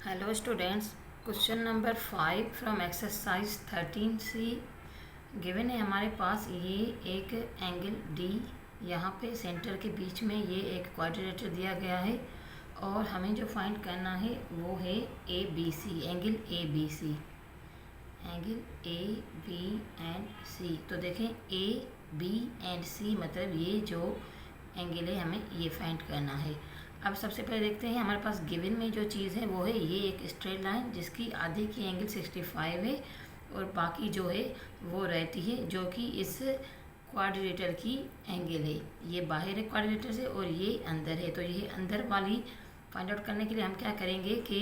Hello students, question number 5 from exercise 13C given है हमारे पास। ये एक एंगल डी, यहाँ पे सेंटर के बीच में ये एक क्वाड्रिलेटरल दिया गया है और हमें जो फाइंड करना है वो है A B C, angle A B C, angle A B and C. तो देखें ए बी एंड सी मतलब ये जो एंगल है हमें ये फाइंड करना है। अब सबसे पहले देखते हैं हमारे पास गिवन में जो चीज़ है वो है ये एक स्ट्रेट लाइन जिसकी आधे की एंगल 65 है और बाकी जो है वो रहती है जो कि इस क्वाड्रिलेटरल की एंगल है। ये बाहर है क्वाड्रिलेटरल से और ये अंदर है। तो ये अंदर वाली फाइंड आउट करने के लिए हम क्या करेंगे कि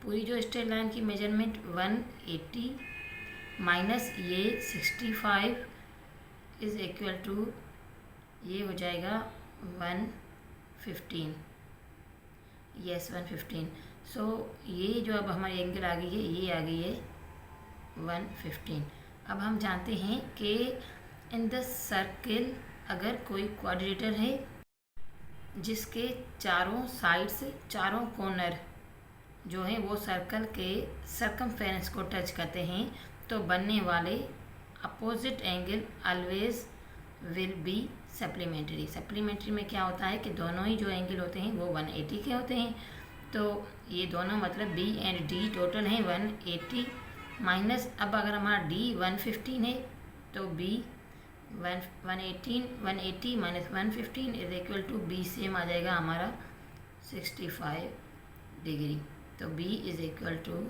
पूरी जो स्ट्रेट लाइन की मेजरमेंट 180 माइनस ये 65 इज़ इक्वल टू ये हो जाएगा 115। यस 115। सो ये जो अब हमारी एंगल आ गई है ये आ गई है 115। अब हम जानते हैं कि इन द सर्किल अगर कोई क्वाड्रिलेटरल है जिसके चारों साइड्स, चारों कॉर्नर जो है वो सर्कल के सर्कमफेरेंस को टच करते हैं तो बनने वाले opposite angle always will be supplementary. Supplementary में क्या होता है कि दोनों ही जो एंगल होते हैं वो 180 के होते हैं। तो ये दोनों मतलब बी एंड डी टोटल हैं 180 माइनस, अब अगर हमारा डी 115 है तो B 180 minus 115 is equal to B same आ जाएगा हमारा 65 डिग्री। तो B is equal to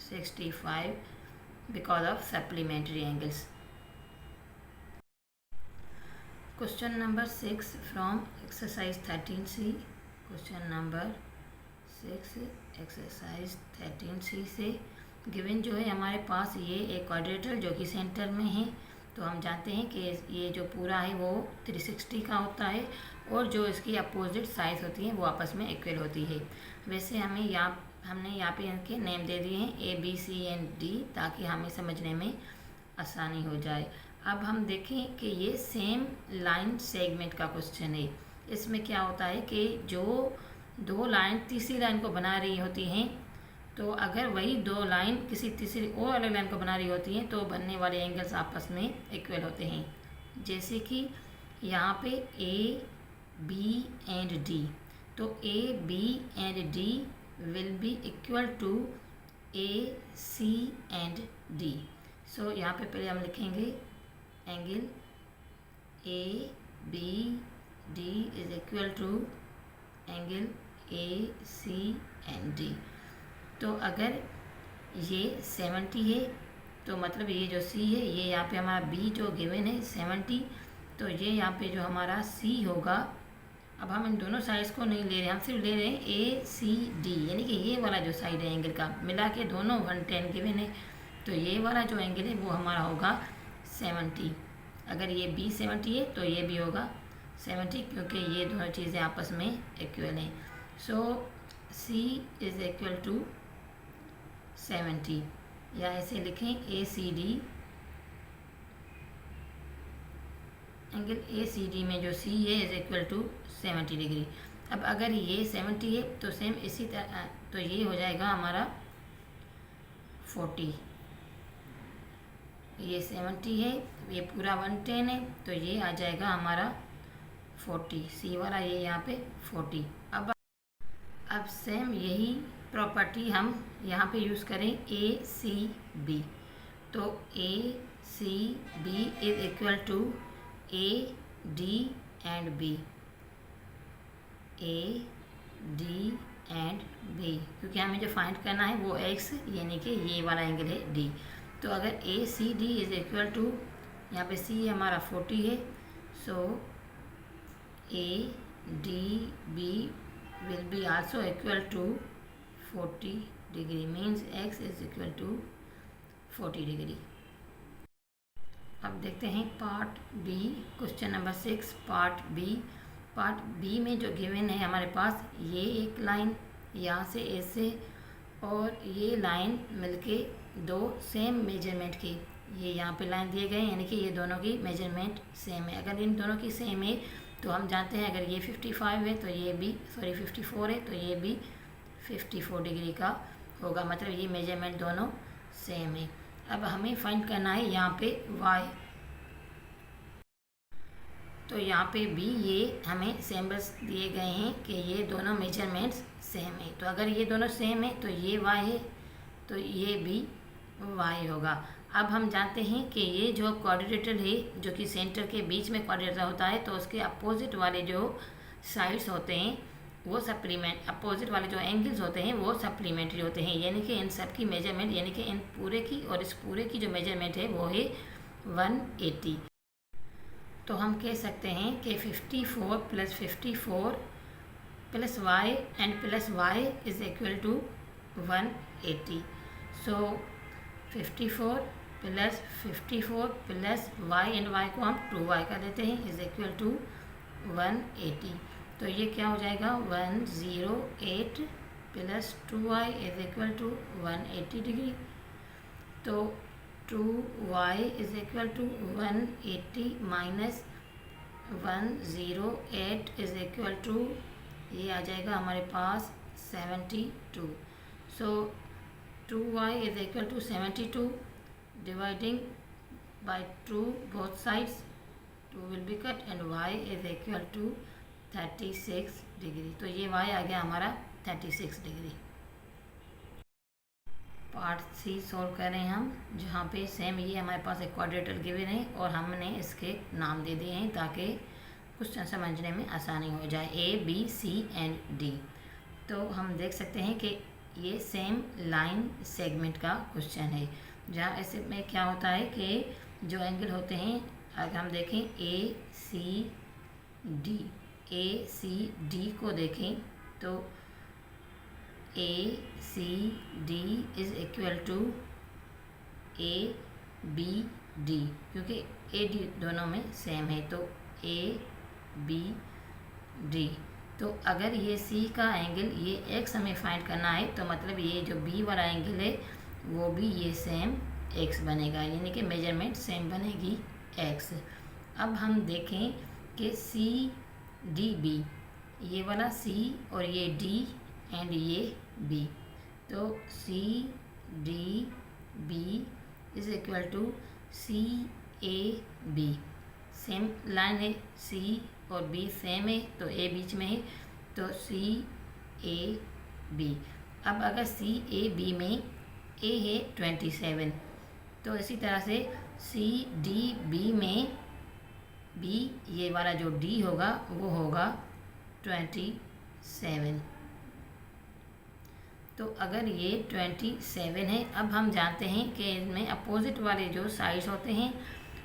65 because of supplementary angles. Question number 6 from exercise 13C। Question number 6 exercise 13C से गिवन जो है हमारे पास ये एक क्वाड्रिलेटरल जो कि सेंटर में है। तो हम जानते हैं कि ये जो पूरा है वो 360 का होता है और जो इसकी अपोजिट साइड होती हैं वो आपस में इक्वल होती है। वैसे हमने यहाँ पे इनके नेम दे दिए हैं A B C and D ताकि हमें समझने में आसानी हो जाए। अब हम देखें कि ये सेम लाइन सेगमेंट का क्वेश्चन है। इसमें क्या होता है कि जो दो लाइन तीसरी लाइन को बना रही होती हैं तो अगर वही दो लाइन किसी तीसरी और अलग लाइन को बना रही होती हैं तो बनने वाले एंगल्स आपस में इक्वल होते हैं। जैसे कि यहाँ पे ए बी एंड डी, तो A B and D will be equal to A C and D. So यहाँ पे पहले हम लिखेंगे angle A B D is equal to angle A C and D. तो अगर ये 70 है तो मतलब ये जो सी है ये यहाँ पे हमारा बी जो गिवन है 70, तो ये यहाँ पे जो हमारा सी होगा। अब हम इन दोनों साइड्स को नहीं ले रहे, हम सिर्फ ले रहे हैं ए सी डी, यानी कि ये वाला जो साइड है एंगल का मिला के दोनों 110 गिवन है। तो ये वाला जो एंगल है वो हमारा होगा 70। अगर ये बी 70 है तो ये भी होगा 70 क्योंकि ये दोनों चीज़ें आपस में इक्वल हैं। So C is equal to 70, या ऐसे लिखें A C D, angle A C D में जो सी है इज़ इक्वल टू 70 डिग्री। अब अगर ये 70 है तो सेम इसी तरह तो ये हो जाएगा हमारा 40। ये 70 है, ये पूरा 110 है तो ये आ जाएगा हमारा 40, सी वाला ये यहाँ पे 40। अब सेम यही प्रॉपर्टी हम यहाँ पे यूज़ करें ए सी बी। तो A C B is equal to A D and B, A D and B, क्योंकि हमें जो फाइंड करना है वो एक्स यानी कि ये वाला एंगल है डी। तो अगर A C D is equal to, यहाँ पे सी हमारा 40 है, so A D B will be also equal to 40 degree, means X is equal to 40 degree. अब देखते हैं part B, question number 6 part B. Part B में जो given है हमारे पास ये एक लाइन यहाँ से ऐसे और ये लाइन मिलके दो सेम मेजरमेंट की, ये यहाँ पे लाइन दिए गए यानी कि ये दोनों की मेजरमेंट सेम है। अगर इन दोनों की सेम है तो हम जानते हैं अगर ये 55 है तो ये भी 54 है तो ये भी 54 डिग्री का होगा, मतलब ये मेजरमेंट दोनों सेम है। अब हमें फाइंड करना है यहाँ पे y, तो यहाँ पे भी ये हमें सिंबल्स दिए गए हैं कि ये दोनों मेजरमेंट्स सेम है। तो अगर ये दोनों सेम है तो ये y है, तो ये भी y होगा। अब हम जानते हैं कि ये जो क्वाड्रिलेटरल है, जो कि सेंटर के बीच में क्वाड्रिलेटरल होता है, तो उसके अपोजिट वाले जो साइड्स होते हैं वो अपोजिट वाले जो एंगल्स होते हैं वो सप्लीमेंट्री होते हैं, यानी कि इन सब की मेजरमेंट, यानी कि इन पूरे की और इस पूरे की जो मेजरमेंट है वो है 180। तो हम कह सकते हैं कि 54 + 54 + y and plus y is equal to 180। So 54 + 54 + y and y को हम 2y कर देते हैं इज इक्वल टू 180। तो ये क्या हो जाएगा 108 + 2y is equal to 180 degree. तो 2y is equal to 180 minus 108 is equal to, ये आ जाएगा हमारे पास 72। So 2y is equal to 72, dividing by 2 both sides, 2 will be cut and y is equal to 36 degree. तो ये y आ गया हमारा 36 डिग्री। पार्ट सी सॉल्व करें हम, जहाँ पे सेम ये हमारे पास एक क्वाड्रेटर गिवन है और हमने इसके नाम दे दिए हैं ताकि क्वेश्चन समझने में आसानी हो जाए, A, B, C and D। तो हम देख सकते हैं कि ये सेम लाइन सेगमेंट का क्वेश्चन है, जहाँ ऐसे में क्या होता है कि जो एंगल होते हैं, अगर हम देखें A C D को देखें तो ACD is equal to ABD, क्योंकि AD दोनों में सेम है, तो ABD। तो अगर ये C का एंगल ये X हमें फाइंड करना है, तो मतलब ये जो B वाला एंगल है वो भी ये सेम X बनेगा, यानी कि मेजरमेंट सेम बनेगी X। अब हम देखें कि CDB, ये वाला C और ये D एंड ये B, तो CDB is equal to CAB। Same line है, C और B सेम है, तो A बीच में है, तो CAB। अब अगर CAB में A है 27, तो इसी तरह से CDB में B, ये वाला जो D होगा वो होगा 27। तो अगर ये 27 है, अब हम जानते हैं कि इनमें अपोजिट वाले जो साइड्स होते हैं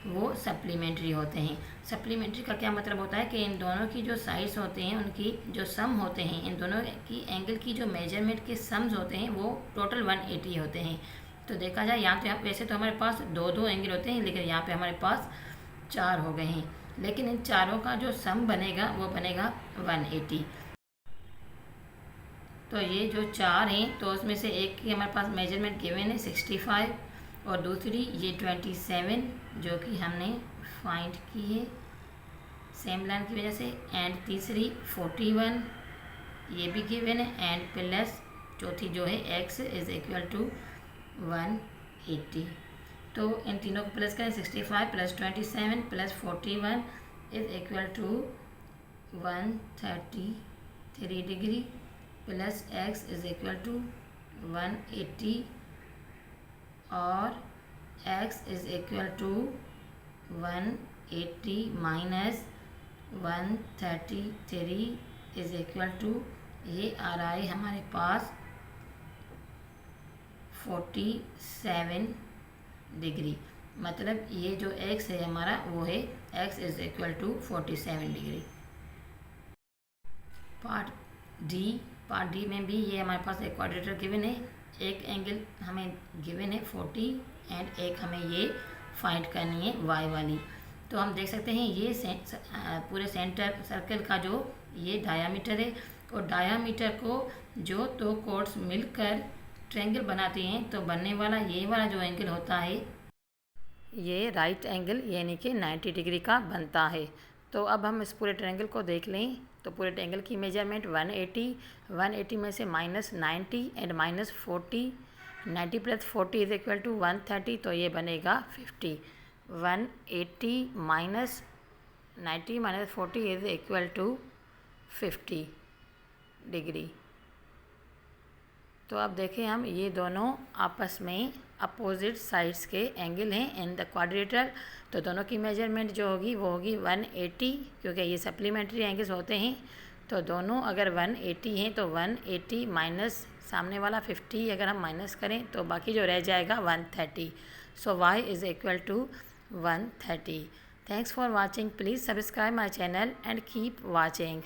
वो सप्लीमेंट्री होते हैं। सप्लीमेंट्री का क्या मतलब होता है कि इन दोनों की जो साइड्स होते हैं उनकी जो सम होते हैं, इन दोनों की एंगल की जो मेजरमेंट के सम्स होते हैं वो टोटल 180 होते हैं। तो देखा जाए यहाँ तो वैसे तो हमारे पास दो एंगल होते हैं, लेकिन यहाँ पे हमारे पास 4 हो गए हैं, लेकिन इन चारों का जो सम बनेगा वो बनेगा 180। तो ये जो 4 हैं, तो उसमें से एक की हमारे पास मेजरमेंट गिवन है 65 और दूसरी ये 27 जो कि हमने फाइंड की है सेम लाइन की वजह से, एंड तीसरी 41 ये भी गिवन है, एंड प्लस चौथी जो है x इज इक्वल टू 180। तो इन तीनों को प्लस करें, 65 + 27 + 41 is equal to 133 degree plus x is equal to 180 और x is equal to 180 minus 133 is equal to, ये आ रहा है हमारे पास 47 डिग्री। मतलब ये जो x है हमारा वो है x is equal to 47 degree. Part D में भी ये हमारे पास एक क्वाड्रेटर गिवन है, एक एंगल हमें गिवन है 40 एंड एक हमें ये फाइंड करनी है y वाली। तो हम देख सकते हैं ये पूरे सेंटर सर्कल का जो ये डायामीटर है, और डायामीटर को जो दो कोर्ड्स मिलकर ट्रायंगल बनाते हैं तो बनने वाला ये वाला जो एंगल होता है ये राइट एंगल यानी कि 90 डिग्री का बनता है। तो अब हम इस पूरे ट्रायंगल को देख लें। तो पूरे ट्रायंगल की मेजरमेंट 180 में से -90 एंड -40, 90 + 40 इज इक्वल टू 130, तो ये बनेगा 50। 180 - 90 - 40 इज इक्वल टू 50 डिग्री। तो अब देखें हम, ये दोनों आपस में अपोजिट साइड्स के एंगल हैं इन द क्वाड्रिलेटरल। तो दोनों की मेजरमेंट जो होगी वो होगी 180, क्योंकि ये सप्लीमेंट्री एंगल्स होते हैं। तो दोनों अगर 180 हैं तो 180 माइनस सामने वाला 50 अगर हम माइनस करें तो बाकी जो रह जाएगा 130। So y is equal to 130। Thanks for watching. Please subscribe my channel and keep watching.